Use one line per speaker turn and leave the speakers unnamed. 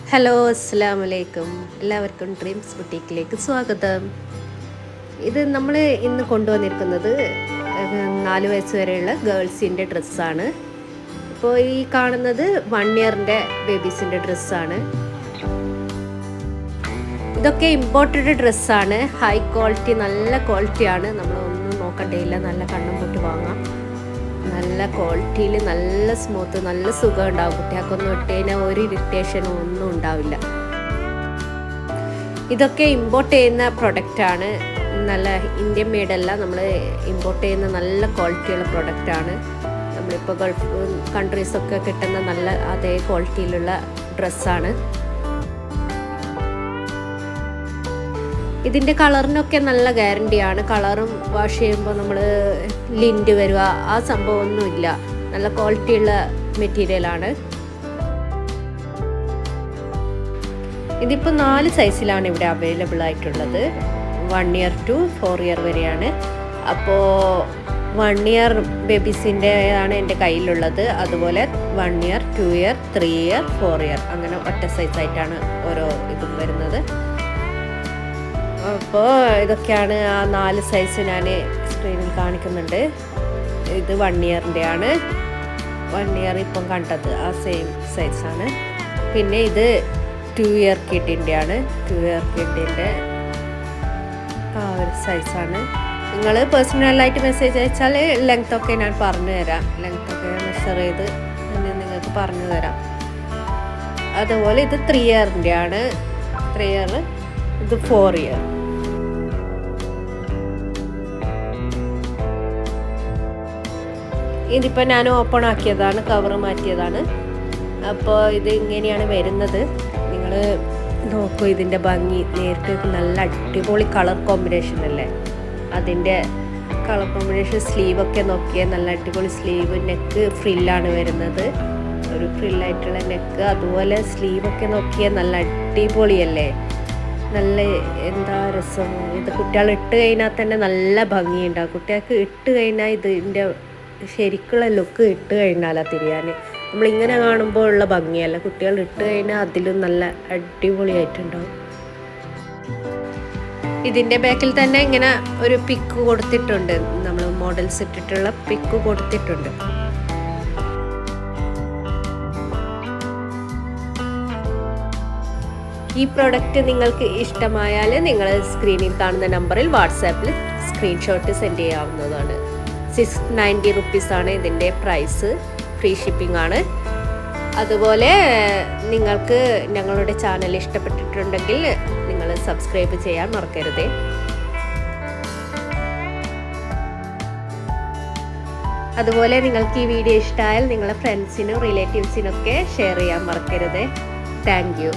Hello അസ്സലാമു അലൈക്കും. എല്ലാവർക്കും ഡ്രീംസ് ബുട്ടീക്കിലേക്ക് സ്വാഗതം. ഇത് നമ്മൾ ഇന്ന് കൊണ്ടുവന്നിരിക്കുന്നത് 4 വയസ്സ് വരെയുള്ള ഗേൾസിൻ്റെ ഡ്രസ്സാണ്. ഇപ്പോൾ ഈ കാണുന്നത് 1 ഇയറിൻ്റെ ബേബീസിൻ്റെ ഡ്രസ്സാണ്. ഇതൊക്കെ ഇമ്പോർട്ടഡ് ഡ്രസ്സാണ്. ഹൈ ക്വാളിറ്റി, നല്ല ക്വാളിറ്റിയാണ്. നമ്മളൊന്നും നോക്കണ്ടേയില്ല, നല്ല കണ്ണും പൊട്ടി വാങ്ങാം. നല്ല ക്വാളിറ്റിയിൽ, നല്ല സ്മൂത്ത്, നല്ല സുഖം ഉണ്ടാവും. കുട്ടികൾക്കൊന്നും ഇട്ട് കഴിഞ്ഞാൽ ഒരു ഇറിറ്റേഷനും ഒന്നും ഉണ്ടാവില്ല. ഇതൊക്കെ ഇമ്പോർട്ട് ചെയ്യുന്ന പ്രൊഡക്റ്റാണ്. നല്ല ഇന്ത്യൻ മെയ്ഡല്ല, നമ്മൾ ഇമ്പോർട്ട് ചെയ്യുന്ന നല്ല ക്വാളിറ്റിയുള്ള പ്രൊഡക്റ്റാണ്. നമ്മളിപ്പോൾ ഗൾഫ് കൺട്രീസൊക്കെ കിട്ടുന്ന നല്ല അതേ ക്വാളിറ്റിയിലുള്ള ഡ്രസ്സാണ്. ഇതിൻ്റെ കളറിനൊക്കെ നല്ല ഗ്യാരണ്ടിയാണ്. കളറും വാഷ് ചെയ്യുമ്പോൾ നമ്മൾ ലിൻറ്റ് വരിക ആ സംഭവമൊന്നുമില്ല. നല്ല ക്വാളിറ്റിയുള്ള മെറ്റീരിയലാണ്. ഇതിപ്പോൾ 4 സൈസിലാണ് ഇവിടെ അവൈലബിൾ ആയിട്ടുള്ളത്. 1 ഇയർ ടു 4 ഇയർ വരെയാണ്. അപ്പോൾ 1 ഇയർ ബേബീസിൻ്റെ ആണ് എൻ്റെ കയ്യിലുള്ളത്. അതുപോലെ 1 ഇയർ, 2 ഇയർ, 3 ഇയർ, 4 ഇയർ അങ്ങനെ ഒറ്റ സൈസായിട്ടാണ് ഓരോ ഇതും വരുന്നത്. അപ്പോൾ ഇതൊക്കെയാണ് ആ 4 സൈസ് ഞാൻ സ്ക്രീനിൽ കാണിക്കുന്നുണ്ട്. ഇത് 1 ഇയറിൻ്റെ ആണ്. 1 ഇയർ ഇപ്പം കണ്ടത് ആ സെയിം സൈസാണ്. പിന്നെ ഇത് 2 ഇയർ കിഡിൻ്റെ ആണ്. 2 ഇയർ കിഡിൻ്റെ ആ ഒരു സൈസാണ്. നിങ്ങൾ പേഴ്സണലായിട്ട് മെസ്സേജ് അയച്ചാൽ ലെങ്ത്തൊക്കെ ഞാൻ പറഞ്ഞു തരാം. ലെങ്ത്തൊക്കെ മെഷർ ചെയ്ത് നിങ്ങൾക്ക് പറഞ്ഞു തരാം. അതുപോലെ ഇത് 3 ഇയറിൻ്റെ ആണ്. 3 ഇയർ, ഇത് 4 ഇയർ. ഇതിപ്പോൾ ഞാൻ ഓപ്പൺ ആക്കിയതാണ്, കവർ മാറ്റിയതാണ്. അപ്പോൾ ഇത് ഇങ്ങനെയാണ് വരുന്നത്. നിങ്ങൾ നോക്കൂ ഇതിൻ്റെ ഭംഗി. നേരിട്ട് നല്ല അടിപൊളി കളർ കോമ്പിനേഷൻ അല്ലേ. അതിൻ്റെ കളർ കോമ്പിനേഷൻ. സ്ലീവൊക്കെ നോക്കിയാൽ നല്ല അടിപൊളി സ്ലീവ്. നെക്ക് ഫ്രില്ലാണ് വരുന്നത്, ഒരു ഫ്രില്ലായിട്ടുള്ള നെക്ക്. അതുപോലെ സ്ലീവൊക്കെ നോക്കിയാൽ നല്ല അടിപൊളിയല്ലേ. നല്ല എന്താ രസം. ഇത് കുട്ടികൾ ഇട്ട് കഴിഞ്ഞാൽ തന്നെ നല്ല ഭംഗിയുണ്ടാകും. കുട്ടികൾക്ക് ഇട്ട് കഴിഞ്ഞാൽ ഇതിൻ്റെ ശരിക്കുള്ള ലുക്ക് ഇട്ട് കഴിഞ്ഞാലാ തിരിയാൻ. നമ്മളിങ്ങനെ കാണുമ്പോൾ ഉള്ള ഭംഗിയല്ല, കുട്ടികൾ ഇട്ട് കഴിഞ്ഞാൽ അതിലും നല്ല അടിപൊളിയായിട്ടുണ്ടാവും. ഇതിൻ്റെ ബാക്കിൽ തന്നെ ഇങ്ങനെ ഒരു പിക്ക് കൊടുത്തിട്ടുണ്ട്. നമ്മൾ മോഡൽസ് ഇട്ടിട്ടുള്ള പിക്ക് കൊടുത്തിട്ടുണ്ട്. ഈ പ്രോഡക്റ്റ് നിങ്ങൾക്ക് ഇഷ്ടമായാൽ നിങ്ങൾ സ്ക്രീനിൽ കാണുന്ന നമ്പറിൽ വാട്സാപ്പിൽ സ്ക്രീൻഷോട്ട് സെൻഡ് ചെയ്യാവുന്നതാണ്. 690 റുപ്പീസാണ് ഇതിൻ്റെ പ്രൈസ്. ഫ്രീ ഷിപ്പിംഗ് ആണ്. അതുപോലെ നിങ്ങൾക്ക് ഞങ്ങളുടെ ചാനൽ ഇഷ്ടപ്പെട്ടിട്ടുണ്ടെങ്കിൽ നിങ്ങൾ സബ്സ്ക്രൈബ് ചെയ്യാൻ മറക്കരുത്. അതുപോലെ നിങ്ങൾക്ക് ഈ വീഡിയോ ഇഷ്ടമായാൽ നിങ്ങളുടെ ഫ്രണ്ട്സിനും റിലേറ്റീവ്സിനൊക്കെ ഷെയർ ചെയ്യാൻ മറക്കരുത്. Thank you.